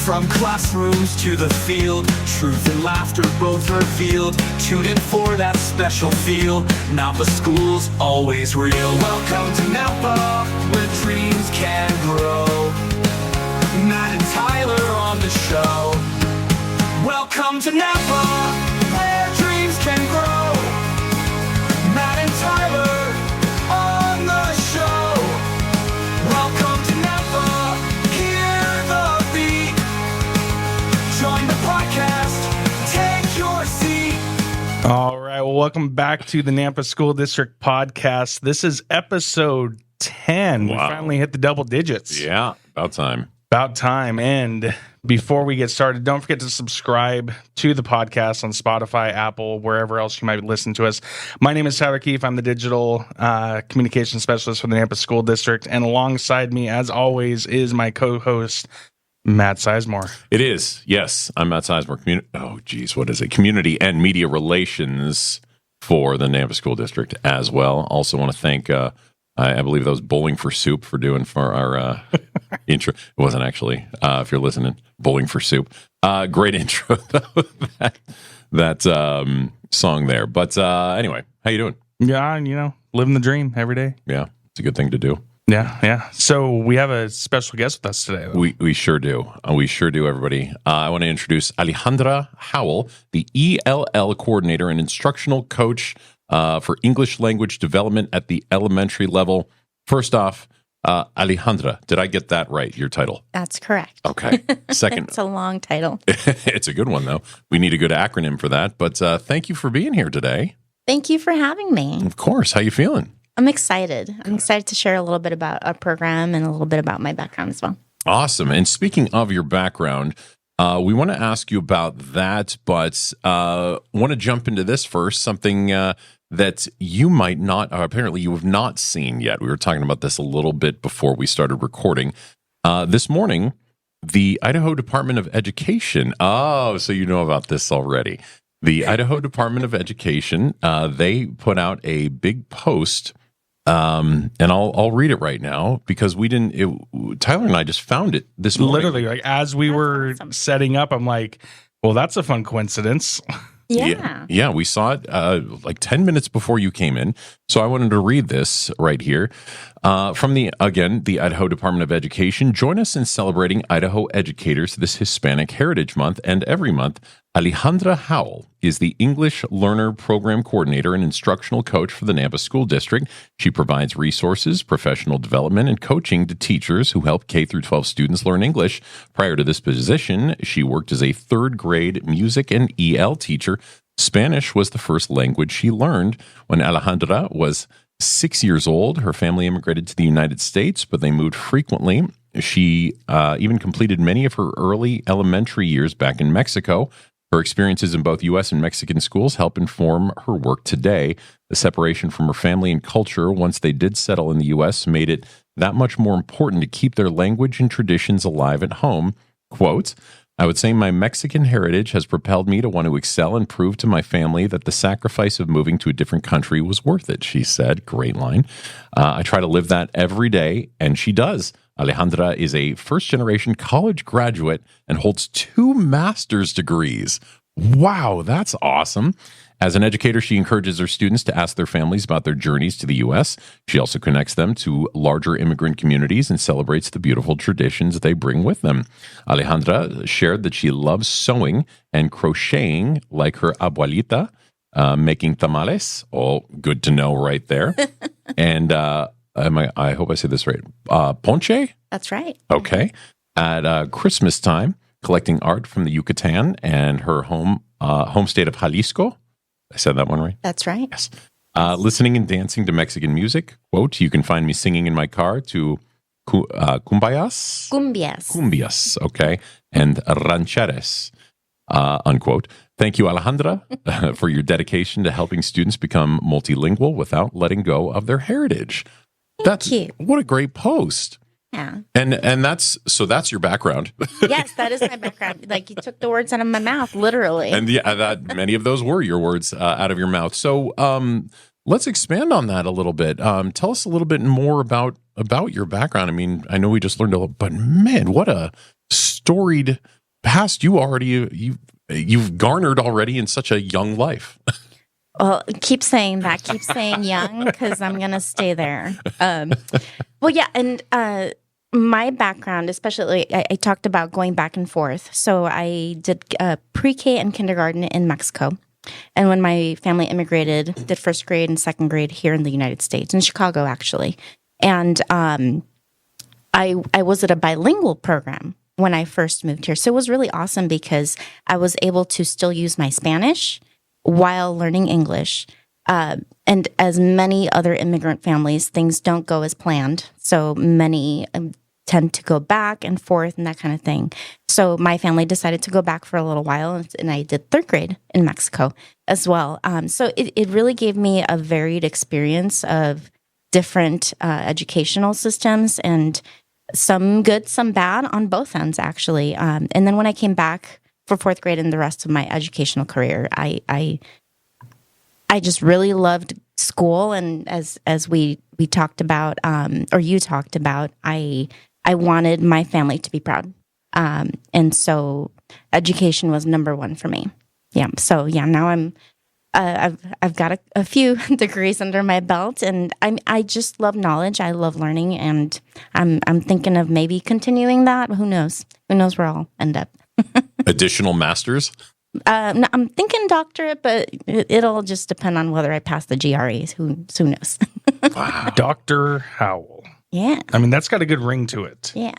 From classrooms to the field, truth and laughter both revealed. Tune in for that special feel. Nampa School's always real. Welcome to Nampa, where dreams can grow. Matt and Tyler on the show. Welcome to Nampa, where dreams can grow. Matt and Tyler on the show. Welcome to Nampa, hear the beat. Join the podcast, take your seat. All right, well, welcome back to the Nampa School District Podcast. This is episode 10. Wow. We finally hit the double digits. Yeah, about time. About time. And before we get started, don't forget to subscribe to the podcast on Spotify, Apple, wherever else you might listen to us. My name is Tyler Keefe. I'm the digital communication specialist for the Nampa School District. And alongside me, as always, is my co-host, Matt Sizemore. It is. Yes, I'm Matt Sizemore. What is it? Community and Media Relations for the Nampa School District as well. Also want to thank, I believe that was Bowling for Soup for doing for our intro. It wasn't actually, if you're listening, Bowling for Soup. Great intro, though, that song there. But anyway, how you doing? Yeah, living the dream every day. Yeah, it's a good thing to do. Yeah. So we have a special guest with us today, though. We sure do. We sure do, everybody. I want to introduce Aly Howell, the ELL coordinator and instructional coach for English language development at the elementary level. First off, Alejandra, did I get that right, your title? That's correct. Okay. Second. It's a long title. It's a good one, though. We need a good acronym for that. But thank you for being here today. Thank you for having me. Of course. How you feeling? I'm excited. I'm excited to share a little bit about our program and a little bit about my background as well. Awesome. And speaking of your background, we want to ask you about that, but want to jump into this first, something that you might not, apparently you have not seen yet. We were talking about this a little bit before we started recording. This morning, the Idaho Department of Education, so you know about this already. The Idaho Department of Education, they put out a big post, and I'll read it right now because Tyler and I just found it this morning. Literally, like as we were awesome. setting up, I'm like, well, that's a fun coincidence. Yeah. We saw it like 10 minutes before you came in. So I wanted to read this right here from the Idaho Department of Education. Join us in celebrating Idaho educators this Hispanic Heritage Month and every month. Aly Howell is the English Learner Program Coordinator and Instructional Coach for the Nampa School District. She provides resources, professional development, and coaching to teachers who help K-12 students learn English. Prior to this position, she worked as a third grade music and EL teacher. Spanish was the first language she learned. When Alejandra was 6 years old, her family immigrated to the United States, but they moved frequently. She even completed many of her early elementary years back in Mexico. Her experiences in both U.S. and Mexican schools help inform her work today. The separation from her family and culture once they did settle in the U.S. made it that much more important to keep their language and traditions alive at home. Quote, I would say my Mexican heritage has propelled me to want to excel and prove to my family that the sacrifice of moving to a different country was worth it, she said. Great line. I try to live that every day, and she does. Alejandra is a first-generation college graduate and holds 2 master's degrees. Wow, that's awesome. As an educator, she encourages her students to ask their families about their journeys to the U.S. She also connects them to larger immigrant communities and celebrates the beautiful traditions they bring with them. Alejandra shared that she loves sewing and crocheting like her abuelita, making tamales. Oh, good to know right there. And I hope I said this right. Ponche? That's right. Okay. At Christmas time, collecting art from the Yucatan and her home state of Jalisco. I said that one right? That's right. Yes. Listening and dancing to Mexican music. Quote, you can find me singing in my car to cumbias? Cumbias, okay. And rancheres, unquote. Thank you, Alejandra, for your dedication to helping students become multilingual without letting go of their heritage. Thank you. What a great post. Yeah. And that's your background. Yes, that is my background. Like you took the words out of my mouth, literally. And that many of those were your words out of your mouth. So let's expand on that a little bit. Tell us a little bit more about your background. I mean, I know we just learned a little, but man, what a storied past you've garnered already in such a young life. Well, keep saying that. Keep saying young, because I'm going to stay there. Well, yeah. And my background, especially, I talked about going back and forth. So I did pre-K and kindergarten in Mexico. And when my family immigrated, did first grade and second grade here in the United States, in Chicago, actually. And I was at a bilingual program when I first moved here. So it was really awesome because I was able to still use my Spanish while learning English. And as many other immigrant families, things don't go as planned. So many tend to go back and forth and that kind of thing. So my family decided to go back for a little while, and I did third grade in Mexico as well. So it really gave me a varied experience of different educational systems, and some good, some bad on both ends, actually. And then when I came back for fourth grade and the rest of my educational career, I just really loved school. And as we talked about, or you talked about, I wanted my family to be proud. And so education was number one for me. Yeah. So yeah, now I've got a few degrees under my belt, and I just love knowledge. I love learning, and I'm thinking of maybe continuing that. Who knows? Who knows where I'll end up? Additional masters? No, I'm thinking doctorate, but it'll just depend on whether I pass the GREs. Who knows? Wow. Dr. Howell. Yeah. I mean, that's got a good ring to it. Yeah.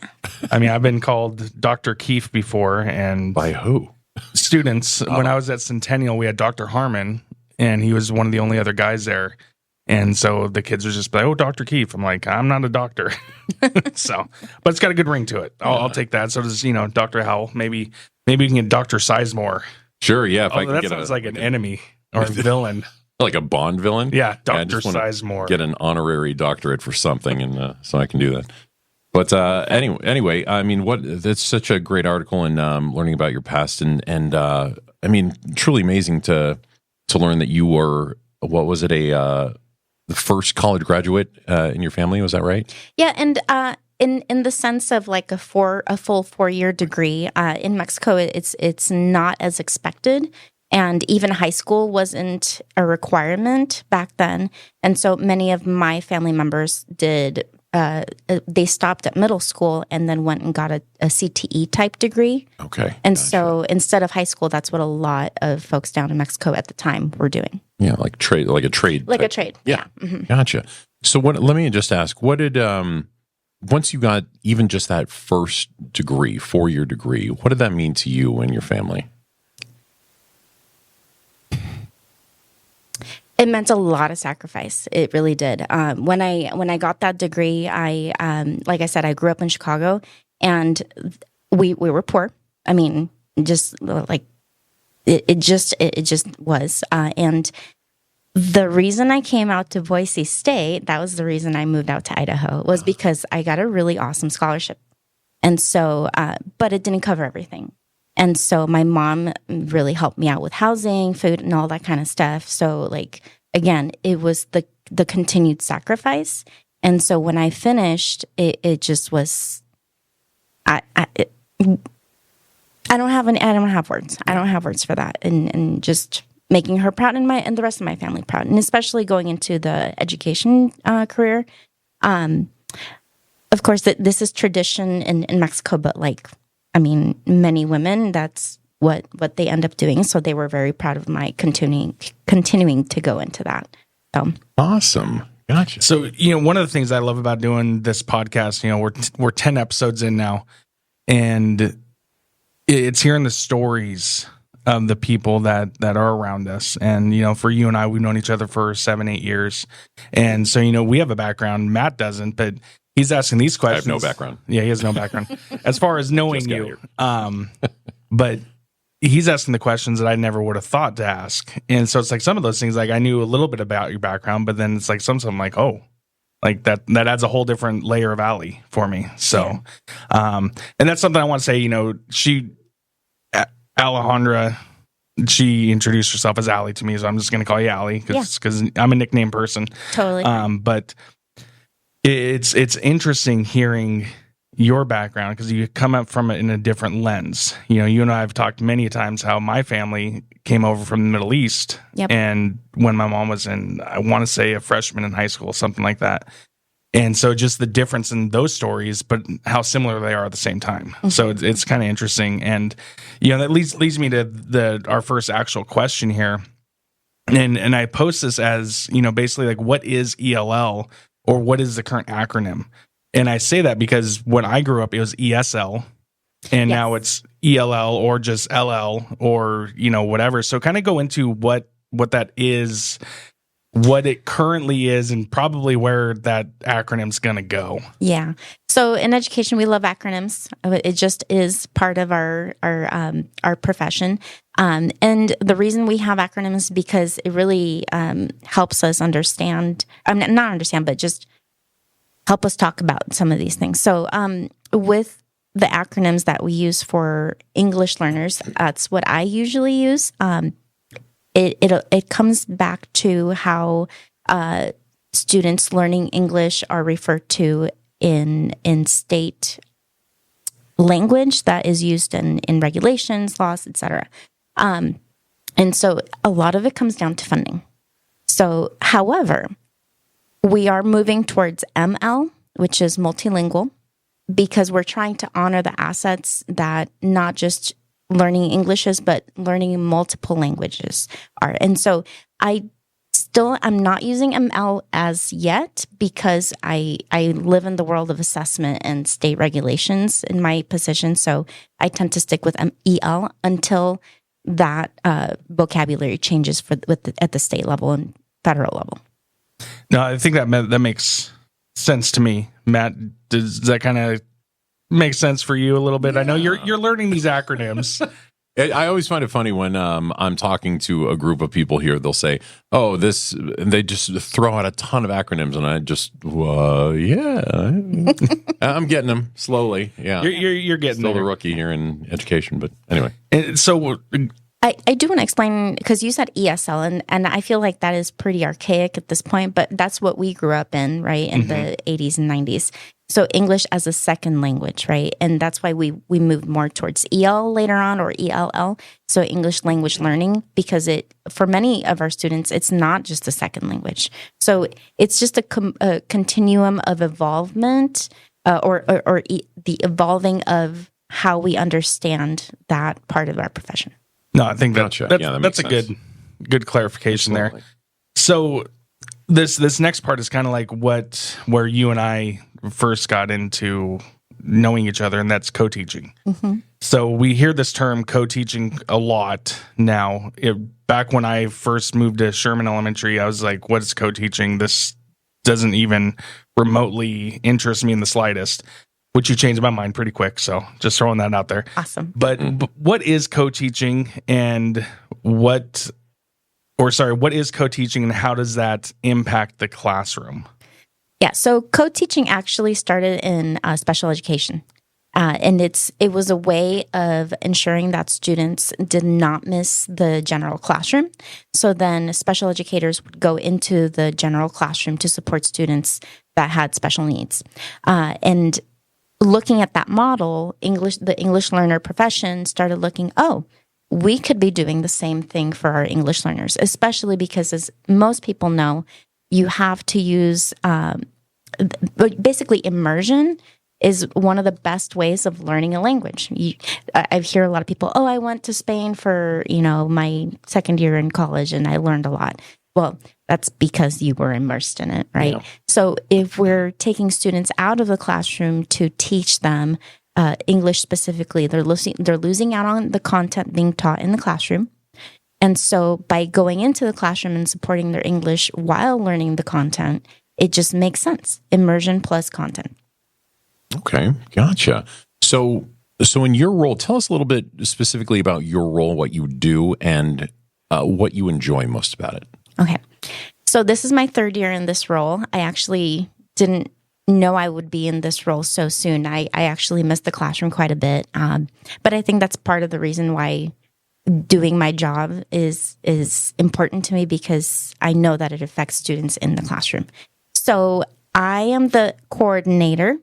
I mean, I've been called Dr. Keefe before, and By who? students, when I was at Centennial, we had Dr. Harmon, and he was one of the only other guys there. And so the kids were just like, "Oh, Dr. Keefe." I'm like, "I'm not a doctor." So, but it's got a good ring to it. I'll take that. So does, Dr. Howell. Maybe we can get Dr. Sizemore. Sure, yeah. If I Although can that get sounds like an enemy or a villain. like a Bond villain. Yeah, I Dr. just wanna Sizemore. Get an honorary doctorate for something, and so I can do that. But anyway, I mean, that's such a great article, and learning about your past, and I mean, truly amazing to learn that you were, what was it, the first college graduate in your family? Was that right? Yeah, and in the sense of like a full 4-year degree in Mexico, it's not as expected, and even high school wasn't a requirement back then. And so many of my family members did. They stopped at middle school and then went and got a CTE type degree. Okay. And so instead of high school, that's what a lot of folks down in Mexico at the time were doing. Yeah, like a trade. Like a trade. Yeah. Mm-hmm. Gotcha. So let me just ask, what did, once you got even just that first degree, 4-year degree, what did that mean to you and your family? It meant a lot of sacrifice. It really did. When I got that degree, I like I said, I grew up in Chicago, and we were poor. I mean, just like it just was. And the reason I came out to Boise State, that was the reason I moved out to Idaho, was because I got a really awesome scholarship. And so, but it didn't cover everything. And so my mom really helped me out with housing, food, and all that kind of stuff. So like, again, it was the continued sacrifice. And so when I finished, it just was, I don't have words. I don't have words for that. And just making her proud and the rest of my family proud. And especially going into the education career. Of course, this is tradition in Mexico, but like, I mean, many women, that's what they end up doing. So they were very proud of my continuing to go into that. So Awesome. Gotcha. So, one of the things I love about doing this podcast, we're 10 episodes in now, and it's hearing the stories of the people that are around us. And, for you and I, we've known each other for 7-8 years. And so, we have a background. Matt doesn't, but he's asking these questions. I have no background. Yeah, he has no background as far as knowing you. But he's asking the questions that I never would have thought to ask. And so it's like some of those things, like I knew a little bit about your background, but then it's like some like, oh, like that adds a whole different layer of Aly for me. So, and that's something I want to say, Alejandra, she introduced herself as Aly to me, so I'm just going to call you Aly because I'm a nickname person. totally. But it's interesting hearing, your background, because you come up from it in a different lens. You know, you and I have talked many times how my family came over from the Middle East. Yep. And when my mom was I want to say a freshman in high school, something like that. And so just the difference in those stories, but how similar they are at the same time. Mm-hmm. So it's kind of interesting. And, you know, that leads me to our first actual question here. And I post this as, you know, basically like, what is ELL, or what is the current acronym? And I say that because when I grew up, it was ESL, and now it's ELL or just LL or, you know, whatever. So kind of go into what that is, what it currently is, and probably where that acronym's going to go. Yeah. So in education, we love acronyms. It just is part of our profession. And the reason we have acronyms is because it really helps us understand, not understand, but just help us talk about some of these things. So with the acronyms that we use for English learners, that's what I usually use. It comes back to how students learning English are referred to in state language that is used in regulations, laws, etc. And so a lot of it comes down to funding. So, however, we are moving towards ML, which is multilingual, because we're trying to honor the assets that not just learning English is, but learning multiple languages are. And so I'm not using ML as yet, because I live in the world of assessment and state regulations in my position. So I tend to stick with EL until that vocabulary changes at the state level and federal level. No, I think that makes sense to me. Matt, does that kind of make sense for you a little bit? Yeah. I know you're learning these acronyms. I always find it funny when I'm talking to a group of people here. They'll say, "Oh, this," and they just throw out a ton of acronyms, and I just, I'm getting them slowly. Yeah, you're getting still there. the rookie here in education, but anyway. And so I do want to explain, because you said ESL, and I feel like that is pretty archaic at this point, but that's what we grew up in, right, in the 80s and 90s. So English as a second language, right? And that's why we moved more towards EL later on, or ELL, so English language learning, because for many of our students, it's not just a second language. So it's just a continuum of evolvement, or the evolving of how we understand that part of our profession. No, I think that's a good clarification. Absolutely. There. So this next part is kind of like where you and I first got into knowing each other, and that's co-teaching. Mm-hmm. So we hear this term co-teaching a lot now. Back when I first moved to Sherman Elementary, I was like, what is co-teaching? This doesn't even remotely interest me in the slightest. Which you changed my mind pretty quick, so just throwing that out there. Awesome. But what is co-teaching, and what is co-teaching, and how does that impact the classroom? Yeah, so co-teaching actually started in special education, and it was a way of ensuring that students did not miss the general classroom. So then special educators would go into the general classroom to support students that had special needs, and looking at that model, the English learner profession started looking, we could be doing the same thing for our English learners, especially because, as most people know, you have to use, basically immersion is one of the best ways of learning a language. I hear a lot of people, I went to Spain for, my second year in college and I learned a lot. Well, that's because you were immersed in it, right? Yeah. So if we're taking students out of the classroom to teach them English specifically, they're losing out on the content being taught in the classroom. And so by going into the classroom and supporting their English while learning the content, it just makes sense. Immersion plus content. Okay, gotcha. So in your role, tell us a little bit specifically about your role, what you do, and what you enjoy most about it. Okay. So this is my third year in this role. I actually didn't know I would be in this role so soon. I actually missed the classroom quite a bit. But I think that's part of the reason why doing my job is important to me, because I know that it affects students in the classroom. So I am the coordinator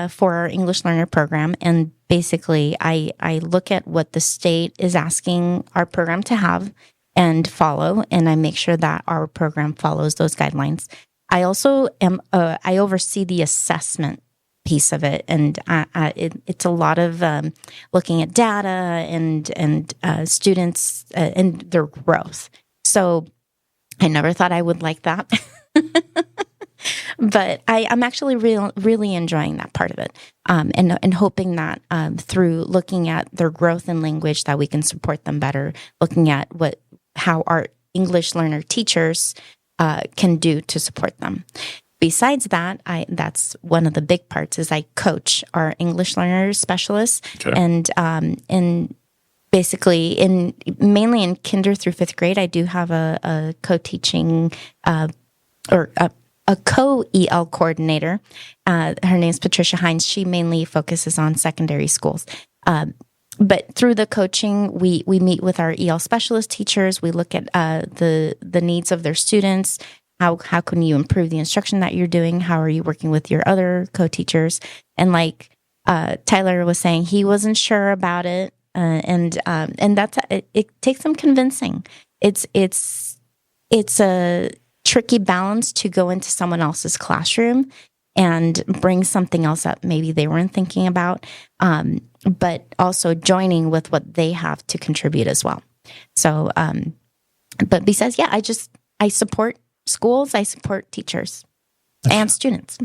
for our English Learner Program, and basically I look at what the state is asking our program to have and follow, and I make sure that our program follows those guidelines. I also am I oversee the assessment piece of it, and it's a lot of looking at data and students and their growth. So I never thought I would like that. But I'm actually really enjoying that part of it, and hoping that through looking at their growth in language that we can support them better, looking at how our English learner teachers can do to support them. Besides that, that's one of the big parts is I coach our English learner specialists, and basically mainly in kinder through fifth grade, I do have a co-teaching or a co-EL coordinator. Her name is Patricia Hines. She mainly focuses on secondary schools. But through the coaching, we meet with our EL specialist teachers. We look at the needs of their students. How can you improve the instruction that you're doing? How are you working with your other co-teachers? And like Tyler was saying, he wasn't sure about it, and that's it takes some convincing. It's a tricky balance to go into someone else's classroom and bring something else up maybe they weren't thinking about, but also joining with what they have to contribute as well. So, but besides, I support schools, I support teachers and students.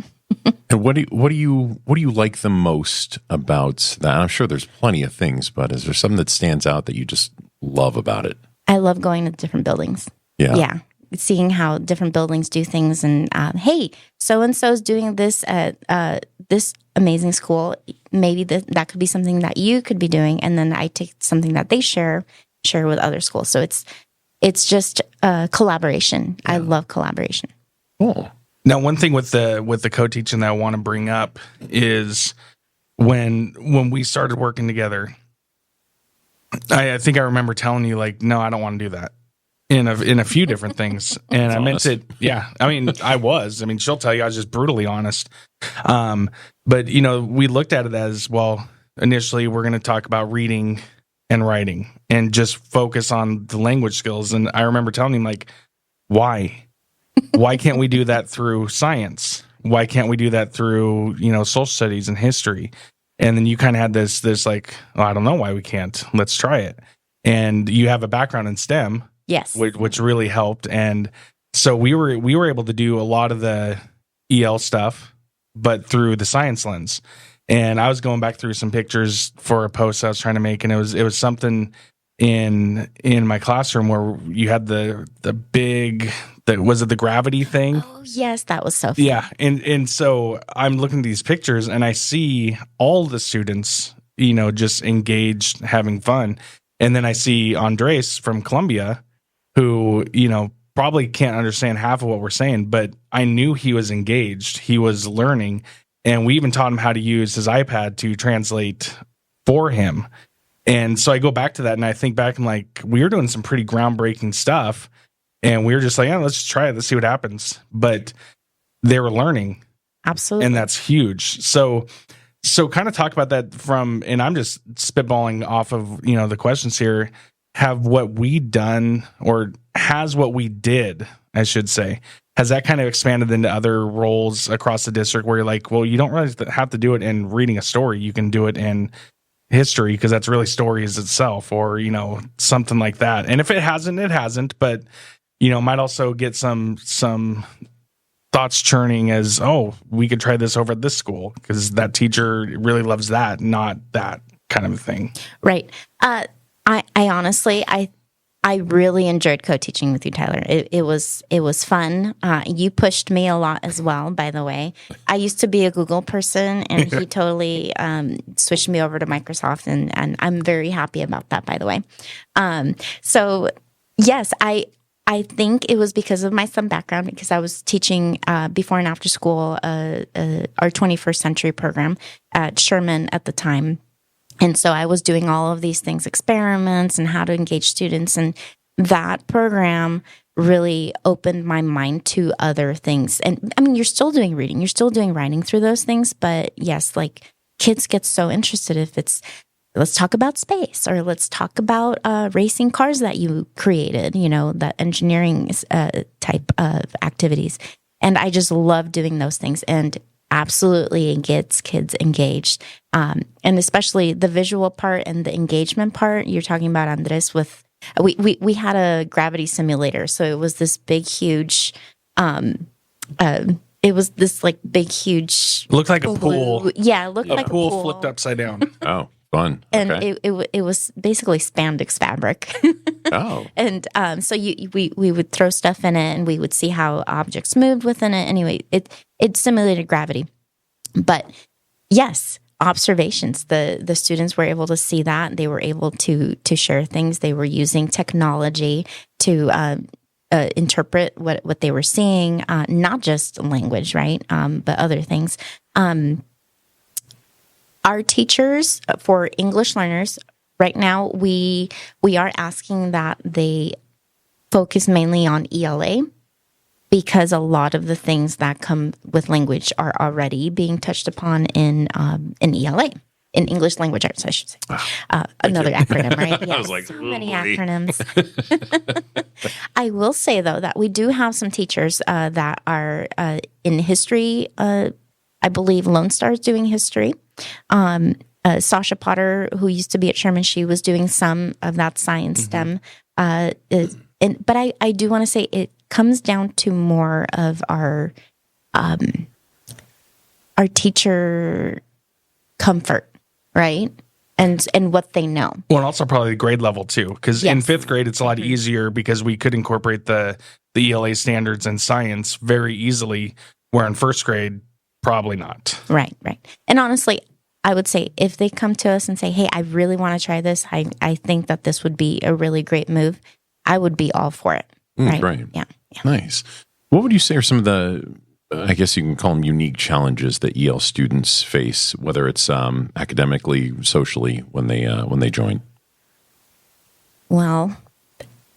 And what do you like the most about that? I'm sure there's plenty of things, but is there something that stands out that you just love about it? I love going to different buildings. Yeah. Seeing how different buildings do things, and hey, so and so's doing this at this amazing school. Maybe that could be something that you could be doing, and then I take something that they share with other schools. So it's just collaboration. Yeah. I love collaboration. Cool. Now, one thing with the co-teaching that I want to bring up is when we started working together, I think I remember telling you like, no, I don't want to do that. In a few different things. And I meant it. Yeah. I mean, she'll tell you I was just brutally honest. But we looked at it as, well, initially we're going to talk about reading and writing and just focus on the language skills. And I remember telling him like, why can't we do that through science? Why can't we do that through, social studies and history? And then you kind of had this like, I don't know why we can't, let's try it. And you have a background in STEM. Yes, which really helped, and so we were able to do a lot of the EL stuff, but through the science lens. And I was going back through some pictures for a post I was trying to make, and it was something in my classroom where you had the big, was it the gravity thing? Oh yes, that was so fun. Yeah, and so I'm looking at these pictures and I see all the students, just engaged, having fun, and then I see Andres from Columbia, who, probably can't understand half of what we're saying, but I knew he was engaged. He was learning. And we even taught him how to use his iPad to translate for him. And so I go back to that and I think back and like, we were doing some pretty groundbreaking stuff. And we were just like, yeah, let's just try it. Let's see what happens. But they were learning. Absolutely. And that's huge. So kind of talk about that and I'm just spitballing off of, the questions here. Have what we done, or has what we did, I should say, has that kind of expanded into other roles across the district where you're like, well, you don't really have to do it in reading a story. You can do it in history because that's really stories itself, or, something like that. And if it hasn't, it hasn't, but, might also get some thoughts churning as, oh, we could try this over at this school because that teacher really loves that, not that kind of a thing. Right. I honestly, I really enjoyed co-teaching with you, Tyler. It was fun. You pushed me a lot as well, by the way. I used to be a Google person, and he totally switched me over to Microsoft, and I'm very happy about that, by the way. So yes, I think it was because of my STEM background, because I was teaching before and after school our 21st century program at Sherman at the time. And so I was doing all of these things, experiments and how to engage students. And that program really opened my mind to other things. And I mean, you're still doing reading, you're still doing writing through those things. But yes, like kids get so interested if it's, let's talk about space, or let's talk about racing cars that you created, that engineering type of activities. And I just love doing those things. And absolutely, it gets kids engaged. And especially the visual part and the engagement part. You're talking about, Andres, with we had a gravity simulator. So it was this big, huge, it was this like big, huge. Looked like a pool. Yeah, it looked like a pool flipped upside down. Oh, fun. And Okay. it was basically spandex fabric. Oh. And so we would throw stuff in it, and we would see how objects moved within it. Anyway, it simulated gravity. But yes, observations. The students were able to see that. They were able to share things. They were using technology to interpret what they were seeing, not just language, right? But other things. Our teachers for English learners, right now, we are asking that they focus mainly on ELA, because a lot of the things that come with language are already being touched upon in ELA, in English Language Arts, I should say. Another acronym, right? Yeah, I was like, so many "Oh, boy." acronyms. I will say, though, that we do have some teachers that are in history. I believe Lone Star is doing history. Sasha Potter, who used to be at Sherman, she was doing some of that science STEM. But I do want to say it comes down to more of our teacher comfort, right? And what they know. Well, and also probably the grade level too, because in Yes. 5th grade it's a lot easier because we could incorporate the ELA standards in science very easily, where in 1st grade probably not. Right. And honestly, I would say if they come to us and say, "Hey, I really want to try this. I think that this would be a really great move," I would be all for it. Right. Right. Yeah. Nice. What would you say are some of the, I guess you can call them unique challenges that EL students face, whether it's academically, socially, when they join? Well,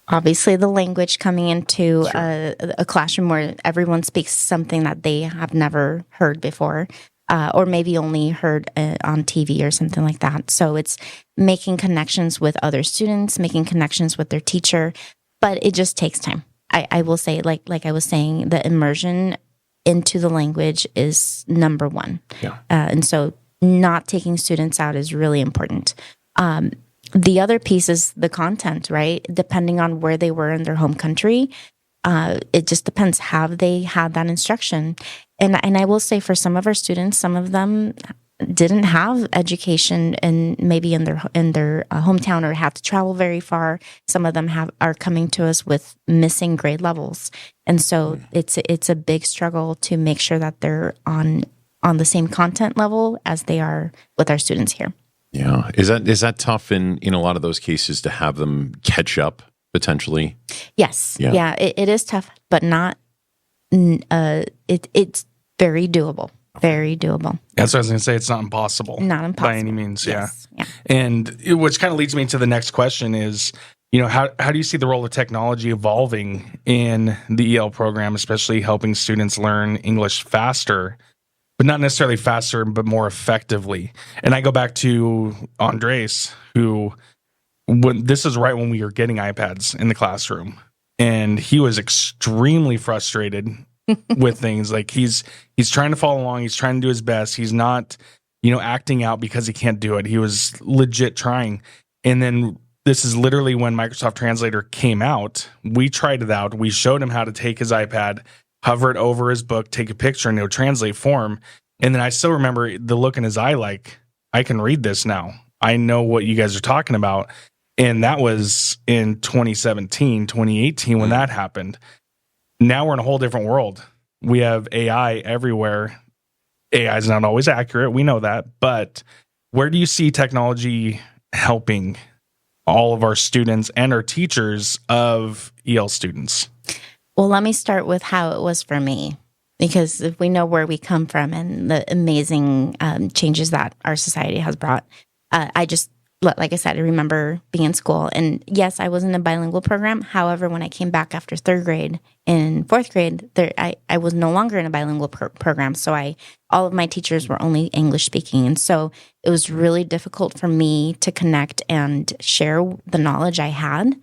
obviously the language coming into a classroom where everyone speaks something that they have never heard before, or maybe only heard on TV or something like that. So it's making connections with other students, making connections with their teacher, but it just takes time. I will say, like I was saying, the immersion into the language is number one. Yeah. And so not taking students out is really important. The other piece is the content, right? Depending on where they were in their home country, it just depends. Have they had that instruction? And I will say for some of our students, some of them didn't have education and maybe in their hometown, or had to travel very far. Some of them are coming to us with missing grade levels. And so it's a big struggle to make sure that they're on the same content level as they are with our students here. Yeah. Is that tough in a lot of those cases to have them catch up potentially? Yes. Yeah. Yeah, it is tough, but not, it's very doable. Very doable. That's what I was going to say. It's not impossible. Not impossible. By any means, Yes. Yeah. And which kind of leads me to the next question is, how do you see the role of technology evolving in the EL program, especially helping students learn English faster, but not necessarily faster, but more effectively? And I go back to Andres, who, this is right when we were getting iPads in the classroom, and he was extremely frustrated with things. Like he's trying to follow along. He's trying to do his best. He's not, acting out because he can't do it. He was legit trying. And then this is literally when Microsoft Translator came out. We tried it out. We showed him how to take his iPad, hover it over his book, take a picture, and it'll translate for him. And then I still remember the look in his eye, like, I can read this now. I know what you guys are talking about. And that was in 2017, 2018 when that happened. Now we're in a whole different world. We have AI everywhere. AI is not always accurate. We know that. But where do you see technology helping all of our students and our teachers of EL students? Well, let me start with how it was for me, because if we know where we come from and the amazing changes that our society has brought, like I said, I remember being in school, and yes, I was in a bilingual program. However, when I came back after third grade and fourth grade, I was no longer in a bilingual program. So all of my teachers were only English speaking, and so it was really difficult for me to connect and share the knowledge I had.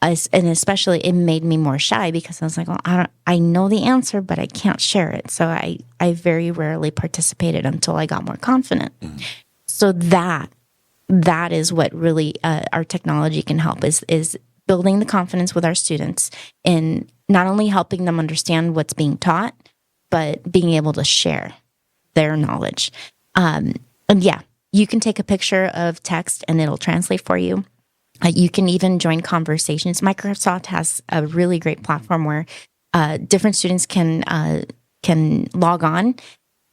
And especially, it made me more shy because I was like, well, I know the answer, but I can't share it. So I very rarely participated until I got more confident. So that is what really our technology can help is building the confidence with our students in not only helping them understand what's being taught, but being able to share their knowledge. And yeah, you can take a picture of text and it'll translate for you. You can even join conversations. Microsoft has a really great platform where different students can log on,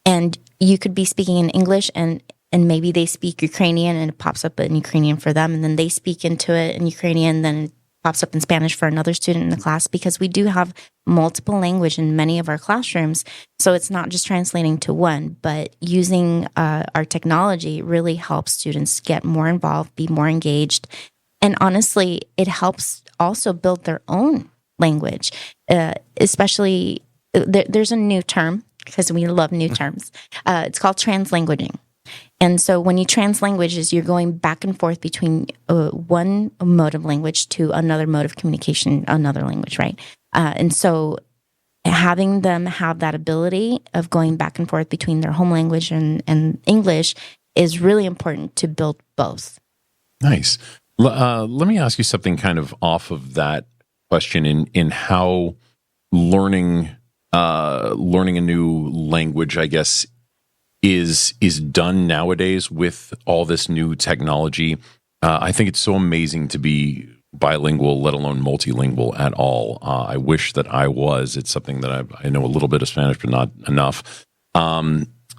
and you could be speaking in English, and maybe they speak Ukrainian, and it pops up in Ukrainian for them, and then they speak into it in Ukrainian, then it pops up in Spanish for another student in the class, because we do have multiple language in many of our classrooms. So it's not just translating to one, but using our technology really helps students get more involved, be more engaged. And honestly, it helps also build their own language, especially there's a new term, because we love new terms. It's called translanguaging. And so when you translanguages, you're going back and forth between one mode of language to another mode of communication, another language, right? And so having them have that ability of going back and forth between their home language and English is really important to build both. Nice. Let me ask you something kind of off of that question in how learning a new language, I guess, is done nowadays with all this new technology. I think it's so amazing to be bilingual, let alone multilingual at all. I wish that I was. It's something that I know a little bit of Spanish, but not enough.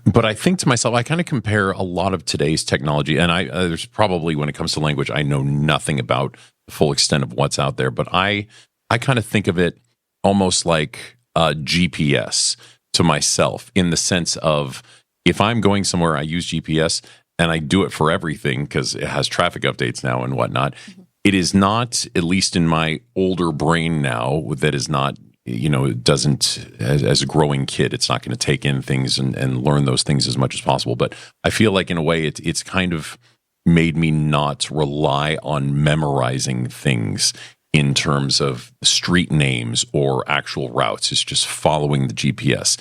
But I think to myself, I kind of compare a lot of today's technology, and there's probably, when it comes to language, I know nothing about the full extent of what's out there, but I kind of think of it almost like a GPS to myself, in the sense of, if I'm going somewhere, I use GPS, and I do it for everything because it has traffic updates now and whatnot. Mm-hmm. It is not, at least in my older brain now, that is not, it doesn't, as a growing kid, it's not going to take in things and learn those things as much as possible. But I feel like, in a way, it's kind of made me not rely on memorizing things in terms of street names or actual routes. It's just following the GPS.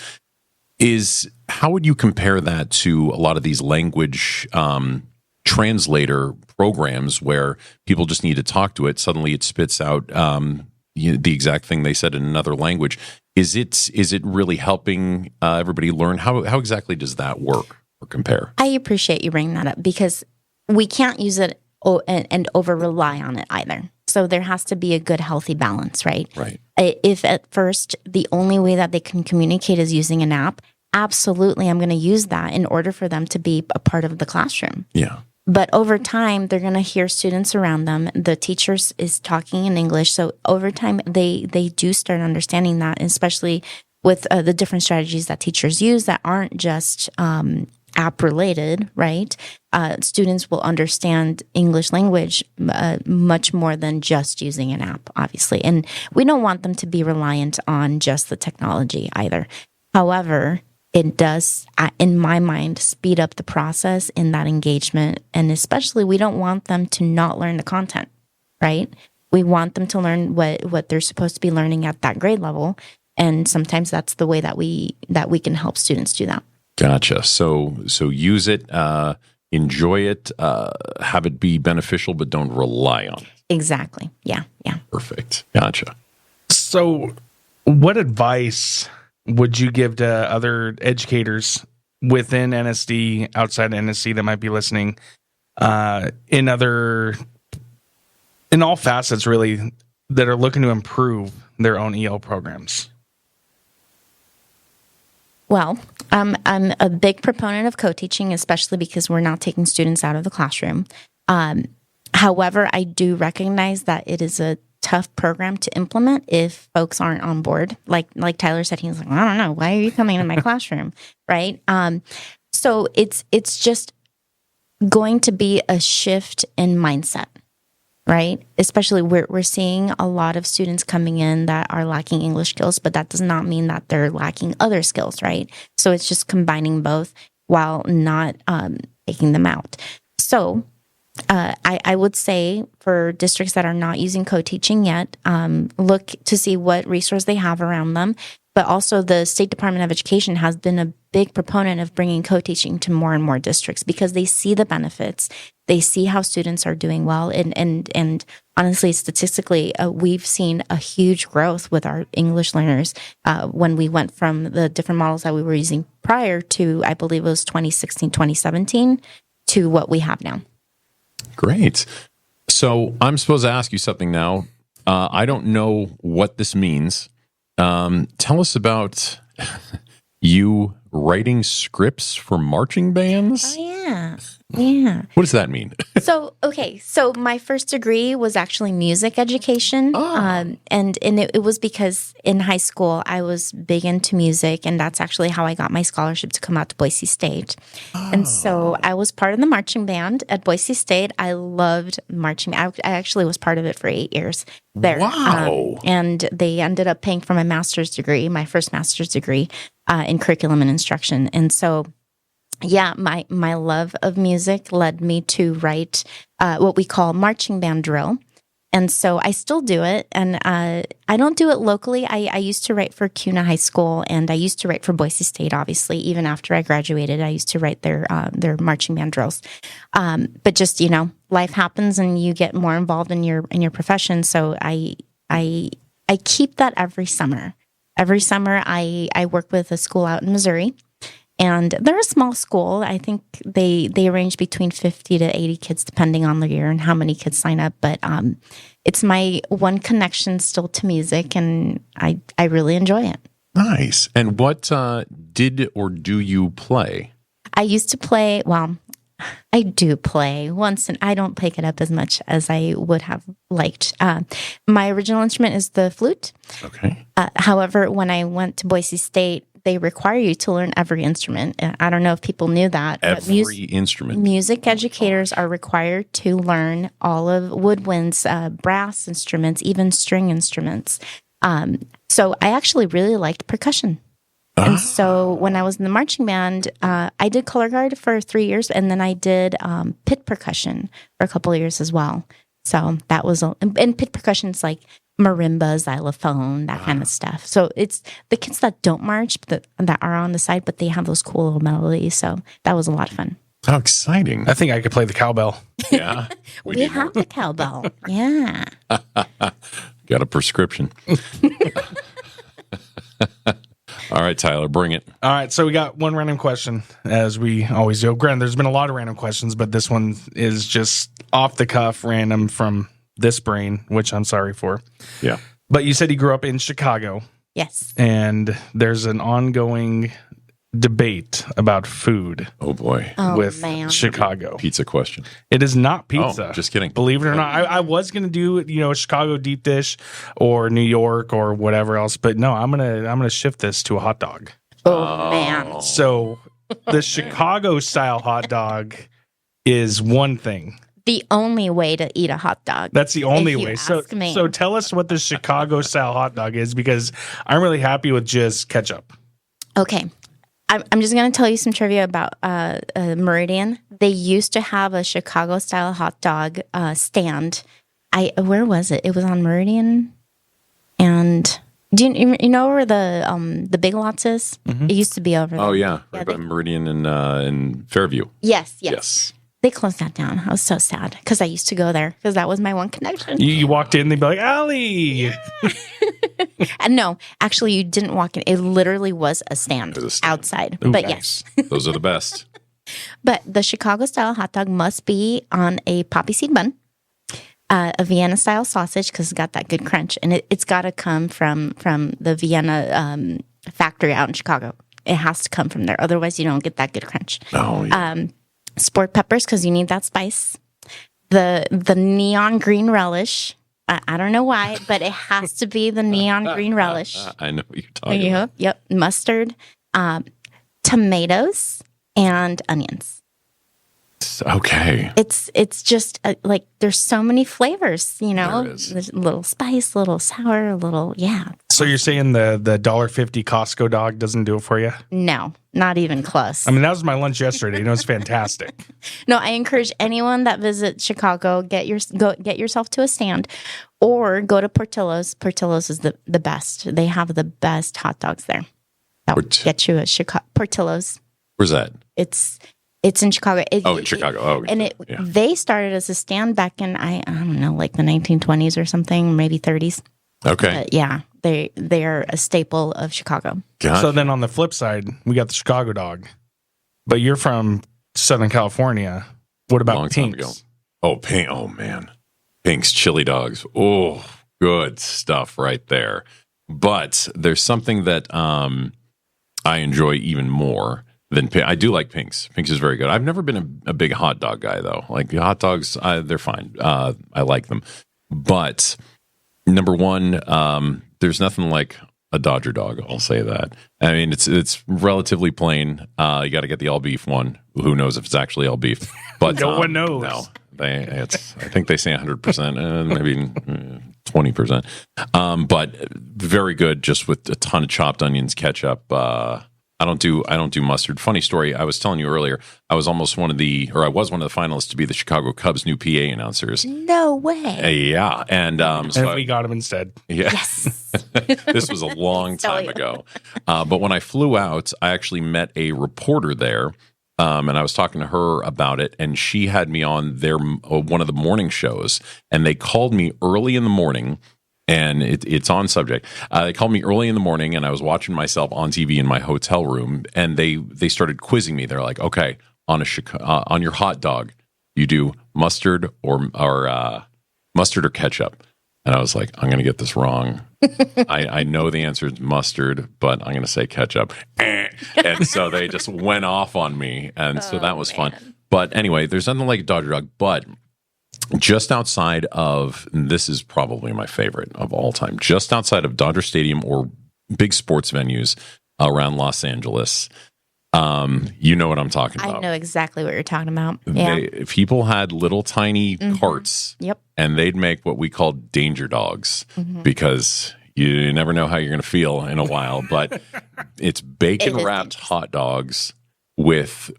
How would you compare that to a lot of these language translator programs where people just need to talk to it? Suddenly it spits out the exact thing they said in another language. Is it really helping everybody learn? How exactly does that work or compare? I appreciate you bringing that up, because we can't use it and over rely on it either. So there has to be a good, healthy balance, right? Right. If at first the only way that they can communicate is using an app, absolutely, I'm going to use that in order for them to be a part of the classroom. Yeah. But over time, they're going to hear students around them. The teacher is talking in English. So over time, they do start understanding that, especially with the different strategies that teachers use that aren't just app related, right? Students will understand English language much more than just using an app, obviously. And we don't want them to be reliant on just the technology either. However, it does, in my mind, speed up the process in that engagement. And especially, we don't want them to not learn the content, right? We want them to learn what they're supposed to be learning at that grade level. And sometimes that's the way that we can help students do that. Gotcha. So use it, enjoy it, have it be beneficial, but don't rely on it. Exactly. Yeah. Perfect. Gotcha. So what advice would you give to other educators within NSD, outside NSD, that might be listening, in all facets, really, that are looking to improve their own EL programs? Well, I'm a big proponent of co-teaching, especially because we're not taking students out of the classroom. However, I do recognize that it is a tough program to implement if folks aren't on board. Like Tyler said, he's like, I don't know, why are you coming into my classroom, right? So it's just going to be a shift in mindset, right? Especially we're seeing a lot of students coming in that are lacking English skills, but that does not mean that they're lacking other skills, right? So it's just combining both while not taking them out. So I would say for districts that are not using co-teaching yet, look to see what resource they have around them. But also the State Department of Education has been a big proponent of bringing co-teaching to more and more districts because they see the benefits. They see how students are doing well. And honestly, statistically, we've seen a huge growth with our English learners when we went from the different models that we were using prior to, I believe it was 2016, 2017, to what we have now. Great. So I'm supposed to ask you something now. I don't know what this means. Tell us about you writing scripts for marching bands. Oh, yeah. Yeah. What does that mean? So my first degree was actually music education. And it was because in high school, I was big into music, and that's actually how I got my scholarship to come out to Boise State. And so I was part of the marching band at Boise State. I loved marching. I actually was part of it for 8 years there. Wow. And they ended up paying for my master's degree, my first master's degree in curriculum and instruction. And so yeah, my love of music led me to write what we call marching band drill. And so I still do it. And I don't do it locally. I used to write for CUNA High School, and I used to write for Boise State, obviously. Even after I graduated, I used to write their marching band drills. But just, life happens and you get more involved in your profession. So I keep that every summer. Every summer I work with a school out in Missouri. And they're a small school. I think they range between 50 to 80 kids, depending on the year and how many kids sign up. But it's my one connection still to music, and I really enjoy it. Nice. And what did or do you play? I used to play, I do play once, and I don't pick it up as much as I would have liked. My original instrument is the flute. Okay. However, when I went to Boise State, they require you to learn every instrument. I don't know if people knew that. Every instrument. Music educators are required to learn all of woodwinds, brass instruments, even string instruments. So I actually really liked percussion. And so when I was in the marching band, I did color guard for 3 years, and then I did pit percussion for a couple of years as well. So that was, and pit percussion's like marimba, xylophone, that kind of stuff. So it's the kids that don't march that are on the side, but they have those cool little melodies. So that was a lot of fun. How exciting. I think I could play the cowbell. Yeah. We have the cowbell. Yeah. Got a prescription. All right, Tyler, bring it. All right, so we got one random question, as we always do. Granted, there's been a lot of random questions, but this one is just off the cuff, random from this brain, which I'm sorry for. Yeah. But you said you grew up in Chicago. Yes. And there's an ongoing debate about food. Oh, boy. With man. Chicago. Pizza question. It is not pizza. Oh, just kidding. Believe it or not. I was going to do, a Chicago deep dish or New York or whatever else, but no, I'm going to shift this to a hot dog. Oh, man. So the Chicago style hot dog is one thing. The only way to eat a hot dog. That's the only if you way. ask me. So tell us what the Chicago style hot dog is, because I'm really happy with just ketchup. Okay. I'm just going to tell you some trivia about Meridian. They used to have a Chicago style hot dog stand. Where was it? It was on Meridian. And do you know where the Big Lots is? Mm-hmm. It used to be over there. Oh, yeah. Right by Meridian in Fairview. Yes. They closed that down. I was so sad because I used to go there because that was my one connection. You walked in, they'd be like, Aly! And no, actually, you didn't walk in. It literally was a stand, outside. Ooh, but nice. Yes. Those are the best. But the Chicago-style hot dog must be on a poppy seed bun, a Vienna-style sausage because it's got that good crunch. And it's got to come from the Vienna factory out in Chicago. It has to come from there. Otherwise, you don't get that good crunch. Oh, yeah. Sport peppers because you need that spice. The neon green relish. I don't know why, but it has to be the neon green relish. I know what you're talking about. Yep. Mustard, tomatoes, and onions. Okay. It's just like there's so many flavors, There is. There's a little spice, a little sour, a little, yeah. So you're saying the $1.50 Costco dog doesn't do it for you? No, not even close. I mean, that was my lunch yesterday. It's fantastic. No, I encourage anyone that visits Chicago, get yourself to a stand or go to Portillo's. Portillo's is the best. They have the best hot dogs there. That will get you a Portillo's. Where's that? It's in Chicago. In Chicago. Oh, and they started as a stand back in I don't know, like the 1920s or something, maybe 30s. Okay. Yeah, they are a staple of Chicago. Gosh. So then on the flip side, we got the Chicago dog. But you're from Southern California. What about Long time ago. Pink's? Oh, Pink. Oh, man. Pink's chili dogs. Oh, good stuff right there. But there's something that I enjoy even more than Pink. I do like Pink's. Pink's is very good. I've never been a big hot dog guy, though. Like hot dogs, they're fine. I like them. But number one, there's nothing like a Dodger dog. I'll say that. I mean, it's relatively plain. You got to get the all beef one. Who knows if it's actually all beef? But No one knows. No, I think they say 100%, and maybe 20%. But very good, just with a ton of chopped onions, ketchup. I don't do mustard. Funny story. I was telling you earlier. I was one of the finalists to be the Chicago Cubs' new PA announcers. No way. Yeah, and And we got him instead. yeah. Yes. This was a long Tell time you. ago. But when I flew out, I actually met a reporter there, and I was talking to her about it, and she had me on one of the morning shows, and they called me early in the morning. And it's on subject. They called me early in the morning, and I was watching myself on TV in my hotel room, and they started quizzing me. They're like, "Okay, on your hot dog, you do mustard or mustard or ketchup?" And I was like, "I'm going to get this wrong. I know the answer is mustard, but I'm going to say ketchup." And so they just went off on me, and so that was fun. But anyway, there's nothing like a Dodger dog, but just outside of, and this is probably my favorite of all time, just outside of Dodger Stadium or big sports venues around Los Angeles, you know what I'm talking about. I know exactly what you're talking about. Yeah. People had little tiny carts, Yep. and they'd make what we call danger dogs because you never know how you're going to feel in a while, but it's bacon wrapped hot dogs with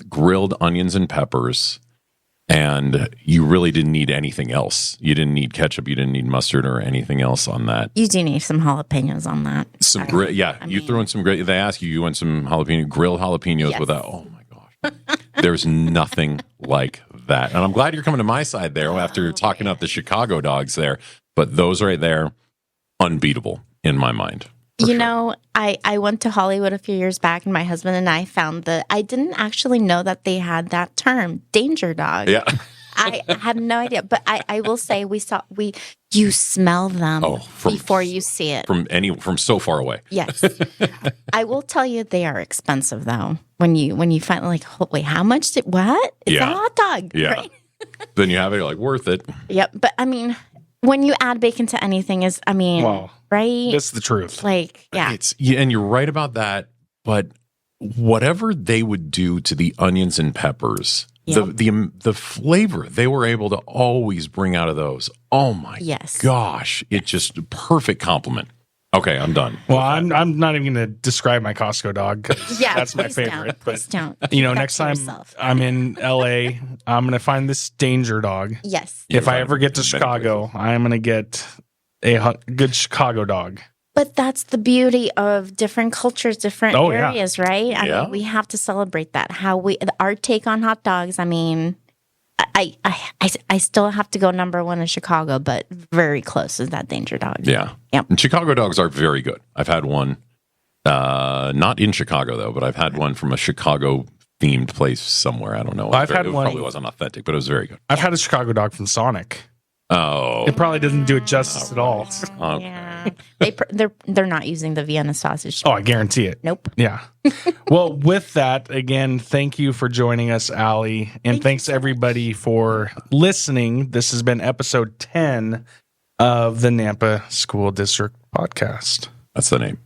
grilled onions and peppers. And you really didn't need anything else. You didn't need ketchup. You didn't need mustard or anything else on that. You do need some jalapenos on that. Some you threw in some great. They ask you want some grilled jalapenos Yes. with that. Oh my gosh, there's nothing like that. And I'm glad you're coming to my side there after talking about the Chicago dogs there. But those right there, unbeatable in my mind. You know, I went to Hollywood a few years back, and my husband and I found I didn't actually know that they had that term, danger dog. Yeah. I had no idea, but I will say you smell them before you see it. From so far away. Yes. I will tell you they are expensive though. When you find like, wait, how much what? It's a hot dog. Yeah. Right? Then you have it, you're like, worth it. Yep. But I mean, when you add bacon to anything Wow. right? That's the truth. Like, yeah. And you're right about that. But whatever they would do to the onions and peppers, the flavor they were able to always bring out of those. Oh my gosh. It's just a perfect compliment. Okay, I'm done. Well, I'm not even going to describe my Costco dog. Yeah, That's my please favorite. Please don't. Next time I'm in LA, I'm going to find this danger dog. Yes. If I ever get to Chicago, I'm going to get a good Chicago dog. But that's the beauty of different cultures, different areas, right? I mean, we have to celebrate that. Our take on hot dogs. I mean, I still have to go number one in Chicago, but very close is that danger dog. Yeah. Yep. And Chicago dogs are very good. I've had one, not in Chicago though, but I've had one from a Chicago themed place somewhere. I don't know. I've had one. Probably wasn't authentic, but it was very good. I've had a Chicago dog from Sonic. Oh, It probably doesn't do it justice at all. Okay. Yeah, they're not using the Vienna sausage. Oh, I guarantee it. Nope. Yeah. Well, with that, again, thank you for joining us, Aly. And thanks everybody for listening. This has been episode 10 of the Nampa School District Podcast. That's the name.